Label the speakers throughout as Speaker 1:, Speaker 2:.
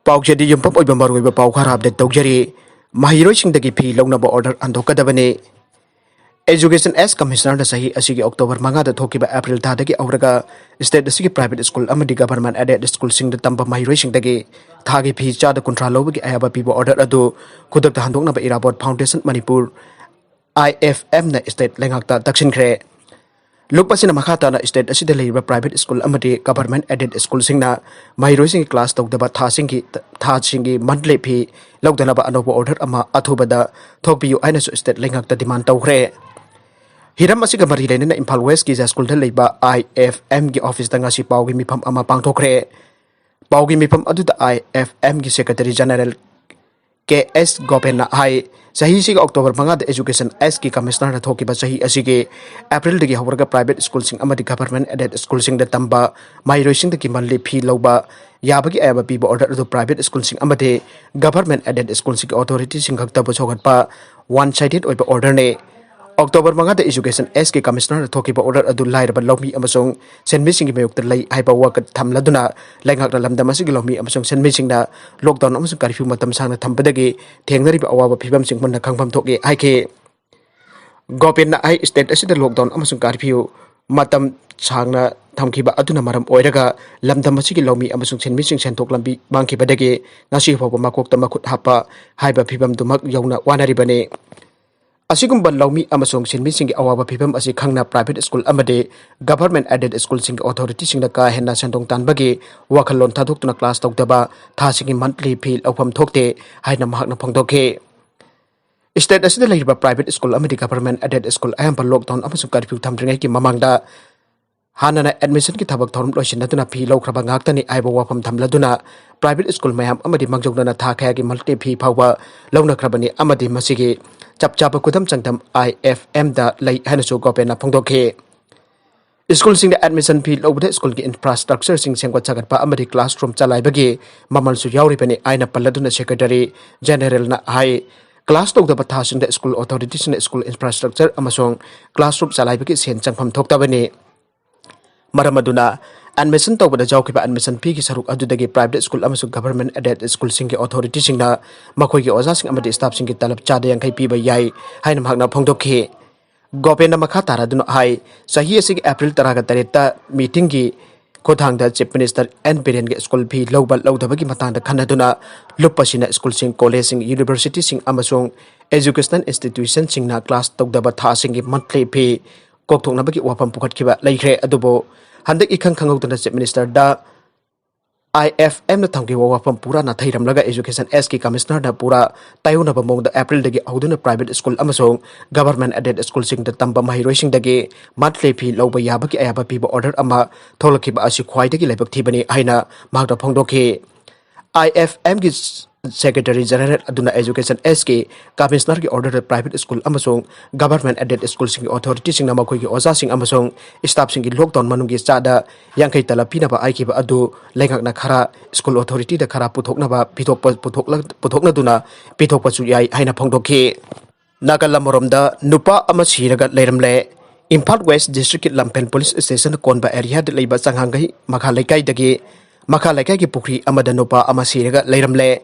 Speaker 1: Pauchedi Yumpop Oibamaru Paukarab de Togeri, Mahirosing the Gipi, Lognaba order and Dokadabane. Education as Commissioner the Sahi Asigi October Manga the Tokiba April Tadaki Auraga, State the Sigi Private School, Amadi government added the school sing the Tampa Mahirosing the Gay, Tagi Picha the Contralogi Ayaba people order Ado, Kudak the Handonaba Irabot Foundation Manipur, IFM na State Khanghankhre Khnghnkhre. Lukpasin na makata na state asida laiba private school amadi government aided school singna mahirosing class togdaba thasingi monthly fee logdanaba anoba order ama athubada thokpiyu aina su state Khanghankhre demand tawkhre hiram asiga mari leina Imphal West ki school da laiba IFM gi office da ngasi pawgi mifam ama pangthokre pawgi mifam aduda IFM gi secretary general KS Gopena hai sahi sig October manga the education as ki commissioner thoki ba sahi asige April dagi hawarga private school sing amadi government aided school sing da tamba mahirosing da ki monthly fee loba yabagi ayaba piba order to private school sing amadi government aided school sing authority sing khakta ba chogatpa one sided oiba order ne October manga the education as ki commissioner thoki ba order adu lairaba lomi amasong senmi sing gi mayuk lai haiba wakat thamladuna Khanghankhre lamdam asigi lomi amasong senmi sing da lockdown amasong curfew matam sangna thambadagi Thengnarib awaba phibam sing manna khangpham thoke haike Gopen na ai state asida lockdown amasong curfew matam sangna thamkhiba aduna maram oiraga lamdam asigi lomi amasong senmi sing sentok lambi mangkhibadagi ngasi hoba makokta makhut hapa haiba phibam dumak yauna wanaribane Asigum Laumi Amasong Sin Missing Awaba Pipam as a Khangna private school amade government aided school sing authority sing the ka henna sentong tanbagi wakalon taduk to na class tokdaba thasing monthly fee opam thokte haina mahakna phongdoke State as the labor private school amade government aided school ayam pa lockdown amasong curfew thamdringai ki mamangda Hanana admission ki thabak thorum loisin natuna phi lokraba ngaktani aiba wafam thamladuna private school mayam amadi mangjogna tha khaya ki multi fee phawba lawna khrabani amadi masigi chap chapa kudam changdam IFM da lai hanasu gopena phongdokhe school sing admission fee lobda school ki infrastructure sing sengwa chagatpa amadi classroom chalaibagi mamal su yauri bani aina palladuna secretary general na hai class tok da patha sing school authority sing school infrastructure amasong classroom chalaibagi sen changpham thoktabani Maramaduna admission to the job admission fee ki saruk adudagi private school amasung government aided school sing ki authority sing na makhoi ki oja sing amadi staff sing ki talab chada yang kai pi ba yai haina magna phongdokhe gopena makha tara dun hai sahi asig April taraga tareta meeting ki khothang da chief minister and parent ki school fee lobal lodabagi matang da khanaduna lupasina school sing college sing university sing amasung educational institution sing na class tokdaba tha sing ki monthly fee kokthoknabagi wapam pukhatkiba leikhre adubo Handak ikhang khangau chief minister da IFM na thamki wapam pura na thairam laga education as ki commissioner da pura tayuna bamong da April dagi auduna private school amasong government aided school sing da tamba mahirosing dagi monthly fee loba yabaki ayaba piba order ama tholakhiba asi khwai dagi laibak thibani haina magda phongdokhe IFM ki Secretary General Aduna Education SK Commissioner ki order private school amasong government aided school sing authority sing nama khoi ki oja sing amasong staff sing ki lockdown manung ki chada yangkai tala pina ba aiki ba adu Khanghankhre khara school authority da khara puthokna ba puthokna duna pithokpa chu yai haina phongdokhe Nagalam da nupa ama siraga leiramle Imphal West District Lampen Police Station konba area da leiba Khanghankhre makha laikai dagi makha laikai ki pukri amada nupa ama siraga leiramle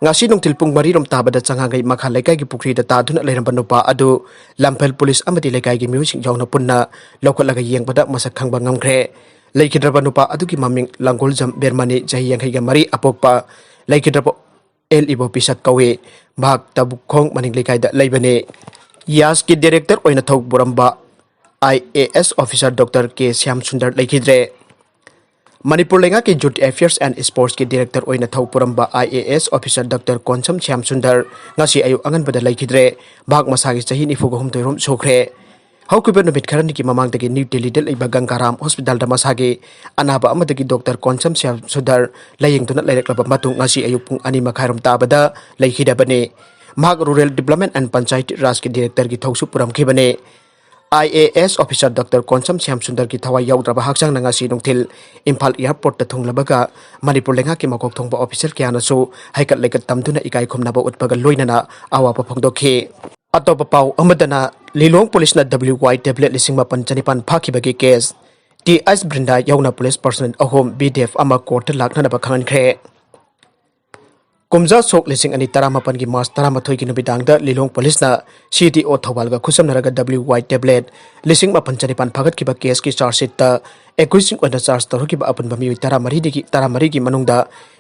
Speaker 1: Ngasi nung tilpung marirom tabada Khanghankhre makha laikai ki pukri da taduna leiram banupa adu Lampel police amadi laikai ki music jawna punna lokolaga yengpada masak khangba Khanghankhre laikidraba nupa adu ki maming Langol Jam Bermani jahi yangkai ga mari apokpa laikidraba El Ibo Pisat kawe bahak tabukhong maning laikai da leibane Yas ki director oina thok buramba IAS officer Dr. K Syam Sundar laikidre Manipur Lenga ki Youth Affairs and Sports ki director oina thau puramba IAS officer Dr. Konsam Syam Sundar ngasi ayu angan bada laikidre bhag masagi chahi ni fugo humtoirom sokhre haukiber no bitkarani ki mamang dagi New Delhi del iba Gangaram hospital da masagi anaba amadagi Dr. Konsam Syam Sundar layeng tuna laireklaba matung ngasi ayu pung ani makhairom tabada laikidabane Mahak Rural Development and Panchayat Raj ki director ki thausu puram khibane IAS officer Dr. Konsam Syam Sundar ki thawai yaudraba haksang nangasi nungthil Imphal airport ta thunglabaga Manipur Lenga ki makok thongba officer kyana so haikat leikat tamduna ikai khumnaba utpaga loinana awa pa phongdokhe atopa pau amadana Lilong police na WY tablet lising mapan chanipan phakibagi case Th.Brinda Yaona police person ahom VDF ama court Laknaba Khanghankhre कुमजा सोक लिसिंग अनि तरामापन की मार्च तरामाथोई की नुबिदांग दा Lilong police ना CTO Thoubal का खुसम Narga WY tablet लिसिंग मापन चनिपान फागत की case की chargesheet ता 21 ओना चार्ज तौर की अपन बमी तरामरी की मनुंगदा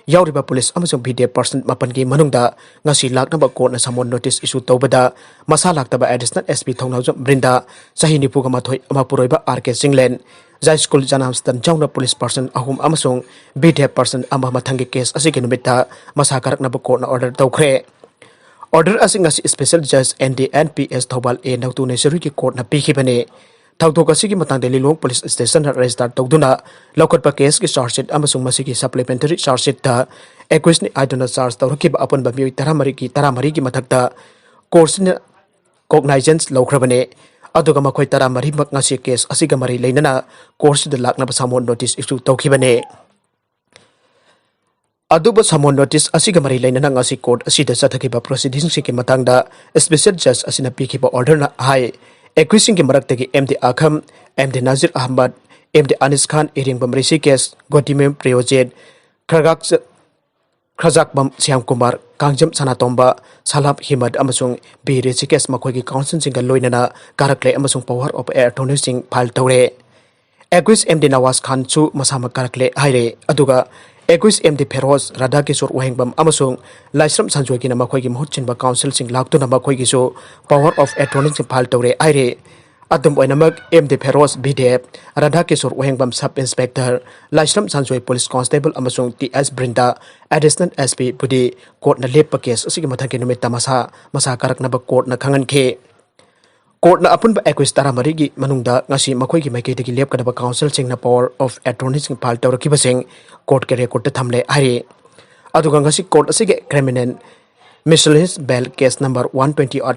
Speaker 1: यावरिबा पुलिस अमसुंग VDF पर्सन मापन की मनुंगदा ngasi laknaba court na samon notice issue tawbada masa laktaba additional SP Th.Brinda sahi nipu ga mathoi amapuroiba RK Singlen Jai School Janamstan Jauna police person ahum amasung VDF person ama mathangi case asigi numita masa karaknaba court na order Khnghnkhre order asing ngasi special judge NDNPS Thobal A nautu nesuri ki court na pikhibane Thautok asigi matang Lilong police station na register tawduna lokot pa case ki charge sheet amasung masigi supplementary charge sheet ta Yanduna Yanduna charge tawrakiba upon bami taramari ki mathakta course na cognizance lawkhrabane aduga makhoi taramari mak ngasi case asiga mari leinana course de Laknaba samon notice issue tawkhibane aduba samon notice asiga mari leinana ngasi court asida sathakiba proceedings ki matangda special judge asina pikhiba order na hai Accusing ki maraktagi MD Akham, MD Nazir Ahmad, MD Anis Khan iring bamrisi case Gotimem Priojet, Khazakbam Siam Kumar, Kangjam Sanatomba, Salab Himad Amasung, Birisi case Makogi Council Singa Lousinnaba, Karakle Amasung Power of Air Tonusing Pal Thouri. Accused MD Nawaz Khan Chu Masama Karakle Haire, Aduga, accused MD Feroz Radakishor Wahengbam Amasung, Laisram Sanjoki Namakogi Muchinba Council Sing Laktuna Makogi so, Power of Electronics Pal Thouri Aire, Adum Wainamak MD Feroz VDF, Radakishor Wahengbam Sub Inspector, Laisram Sanjoi Police Constable Amasung Th.Brinda, Additional SP Budi, Court na Lepa case, Sigimataki Numita Masa Karaknaba Court na Khanghankhre. Court na apun ba accused taramari gi manungda ngasi makhoi gi maikei gi lep kadaba council sing na power of attorney sing pal tawra kibasing court ke record ta thamle ari aduga ngasi court asige criminal miscellaneous bail case number 128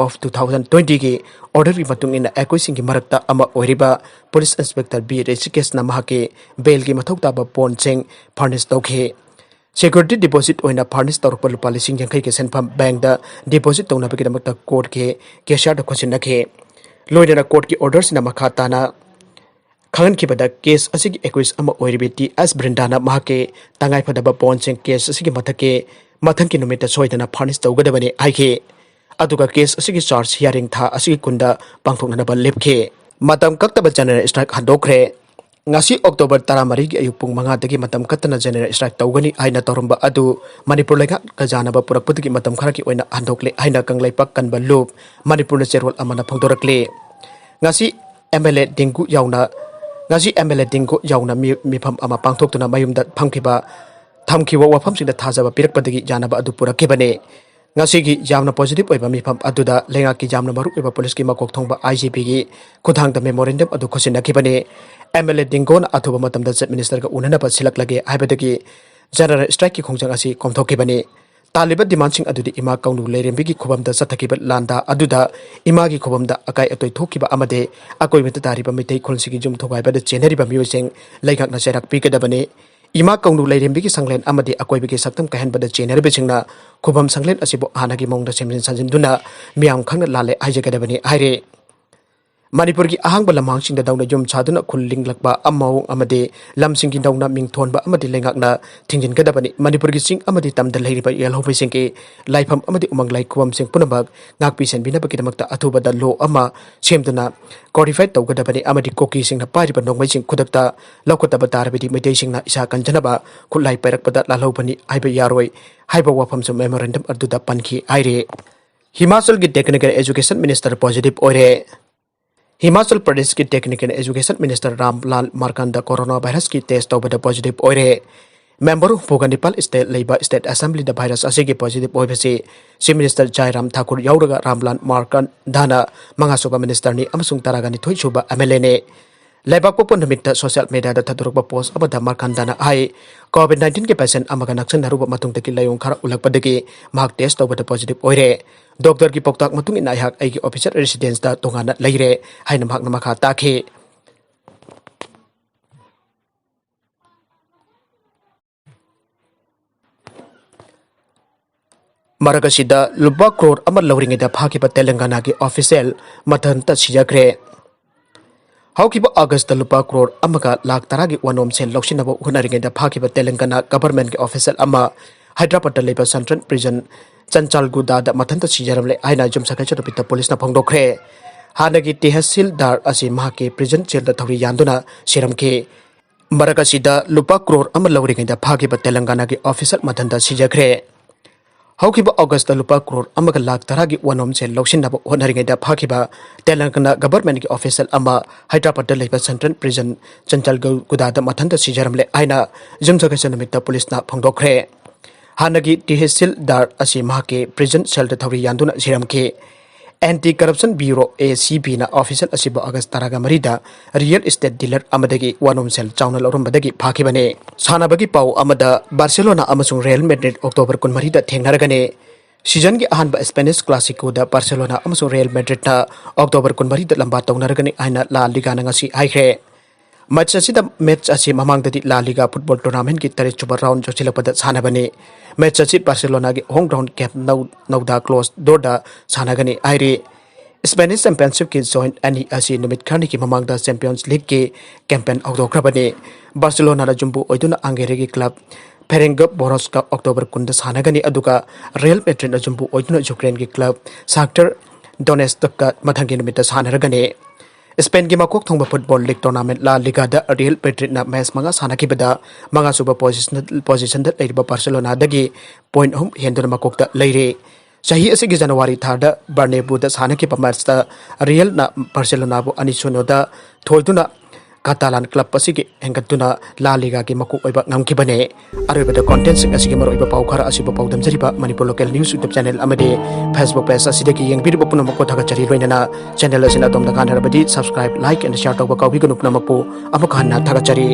Speaker 1: of 2020 gi order ri matung in accused sing gi marakta ama oiriba police inspector B case na mahake bail gi mathok ta ba pon sing furnish tawkhe Security deposit oina furnish tawrpa lupa lising yankai ke senfam bank da deposit tawna bagi damakta court ke cashier da question nakhe loinana court ki orders na makhata na Khanghankhre bada case asigi accused ama oiribiti as Th.Brinda na mahake tangai phadaba ponsing case asigi mathake mathang ki numita soidana furnish tawgadabani aike aduga case asigi charge hearing tha asigi kunda pangthokna ba lepkhe matam kaktaba general strike Khnghnkhre ngasi October taramari gi ayupung manga dagi matam katana general strike tawgani aina toromba adu Manipur laga kajanaba purakputigi matam khara ki oina handokle aina kanglai pak kanba loop Manipur na cherol amana phongdorakle ngasi MLA Dingu Yaona mifam ama pangthoktuna mayumda thamkiwa wafamsingda thajaba pirakpadagi janaba adu purakibane ngasi gi jamna positive oiba mifam aduda lenga ki jamna maru oiba police ki makok thongba IGP gi khudhangda memorandum adu khosinakibane MLA Dingon athuba matamda chief minister ga unanaba silaklage haibadagi general strike ki khongjang asi komthokibane taliba demand sing adudi ima kaunu leirembi gi khobamda sathakiba landa aduda ima gi khobamda akai atoi thokiba amade akoi meta tariba mitei kholsigi jum thogaiba de cheneriba mioseng leikak na serak pikadabane ima kaunu leirembi gi sanglen amade akoi bi gi saktam kahen bada cheneriba singna khobam sanglen asibo hanagi mongda semjin sanjinduna miam khangna lale aijagadabane aire Manipur ki ahang balamang sing da dauna jom chaduna khulling lakba amau amade lam sing ki dauna mingthon ba amade lengak na thingjin kadabani Manipur ki sing amade tamda leiri ba yel hopai sing ki laifam amade umang lai kuam sing punabak ngakpi sen bina bakidamakta athuba da law ama semduna codified tawgadabani amade koki sing na pari ba nongmai sing khudakta lokota ba tarbidi medei sing na isa kanjanaba khulai pairakpada lalhobani aiba yaroi haiba wafam su memorandum arduda panki aire Himachal ki technical education minister positive oire Himachal Pradesh की technical education minister Ramlal Markanda corona virus की test तौबदा positive ओइरे member भोगानिपाल state लेबा state assembly the virus असेगी positive ओइबसे chief minister Jairam Thakur याउरगा रामलाल मार्कंडाना मंगासोबा मिनिस्टर नि अमसुंग तरागानी थोइसोबा एमएलए ने लेबा पोपन निमित्त सोशल मीडिया दा थदुरबा पोस्ट अबदा मार्कंडाना आई कोविड-19 के पेशेंट अमगा नक्सन नरुबा मतुंग तकी लायों खरा उलकपदगी मार्क टेस्ट तौबदा पॉजिटिव ओइरे डॉक्टर की पौताक मतुंग इन आयहाक आइगी ऑफिसर रेसिडेंस दा तोंगाना लैरे हाइना mark नमखा ताखे Maragashida lupa crore amat lawringeida Fakhiba Telangana ki official mathan ta Sijakhre Haukiba August the Lupa Crore Amaka Lak Taragi Wanom Sen Lousinnaba Hotnaringeida Fakhiba Telangana government official Ama Hyderabad Labor Central Prison Chanchal Guda the Matanta Sijakhre Aina Sijakhre to Pita Police na Khnghnkhre Hanagi Tehsil Dar Asi Mahake Prison Jail the Thouri Yanduna Siramke Marakasida Lupa Crore Amalauringeida Fakhiba Telangana ki official Matanta Sijakhre Haukiba August the Lupa Crore Amaka Lak Taragi Wanom Sen Lousinnaba Hotnaringeida Fakhiba Telangana government official Ama Hyderabad Labor Central Prison Chanchal Guda the Matanta Sijakhre Aina Sijakhre Police na Khnghnkhre Hanagi Tehsil Dar Asi Mahake Prison Cell the Thouri Yanduna Siramke Anti-Corruption Bureau ACB na official asiba August Taraga Marida real estate dealer Amadagi Wanom Cell Channel Rumbadagi Fakhibane Sanabagi Pau Amada Barcelona Amasung Real Madrid October Kun Marida Thengnaragani Season gi ahanba Spanish Clasico da Barcelona Amasung Real Madrid na October Kun Marida lamba Thengnaragani aina La Liga na ngasi Oikhre match asida match asi mamangdadi La Liga football tournament ki tare chuba round jochilapada sanabani match asi Barcelona ki home ground camp nauda close door da sanagani aire Spanish Championship ki joint ani asi numit khani ki mamangda Champions League ki campaign outdokrabani Barcelona ra jumbu oiduna angere ki club Ferenga Boroska October kunda sanagani aduga Real Madrid ra jumbu oiduna Ukraine ki club Shakhtar Donetsk ka mathangi numita sanaragani Spain ki makok thongba football league tournament La Liga da Real Madrid na match manga sanakibada manga suba position da leiba Barcelona dagi point home henduna makok da leire sahi asigi January 3 Bernabeu da sanakiba match da Real na Barcelona bu anisono da thoiduna Catalan club asigi hengatuna La Liga ki makok oiba ngamkibane aribada content sing asigi maro iba pau khara asiba pau damjariba Manipur local news YouTube channel amade Facebook page asidagi yengbiru puna makko thagachari roinana channel asina tomda kanharabadi subscribe like and share tawba kawbi gunu puna makko amakhanna thagachari